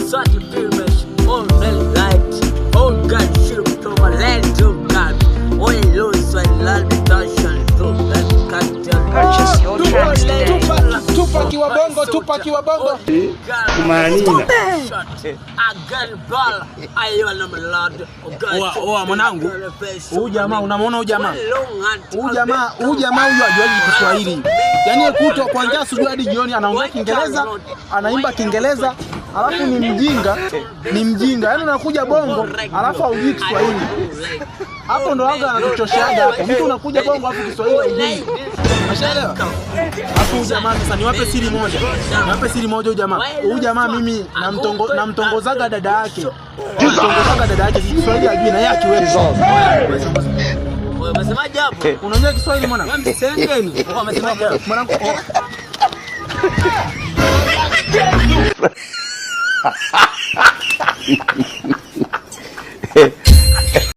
such a famous all men light, all God ship to my land to God. Only lose when land passion to that can't purchase your tracks today. Tupac wa bongo. Kumanina. Oa mwanangu. Huyu jamaa unamuona huyu jamaa? Huyu jamaa hajuaji Kiswahili. Yaani kuto kuanzia asubuhi hadi jioni anaongea Kiingereza, anaimba Kiingereza, alafu ni mjinga. Yaani unakuja bongo, alafu hujui Kiswahili. Hapo ndo anga anatuchoshaga hapo. Mtu unakuja bongo alafu Kiswahili hujui. Umeshaelewa? Hapo jamaa sasa niwape siri moja. Huyu jamaa. Huyu jamaa mimi namtongozaga dada yake. Kiswahili hajui na yeye akiweza. Wewe umesemaje hapo? Unajua Kiswahili mwanangu? Sengeni. Wewe umesemaje hapo? Mwanangu.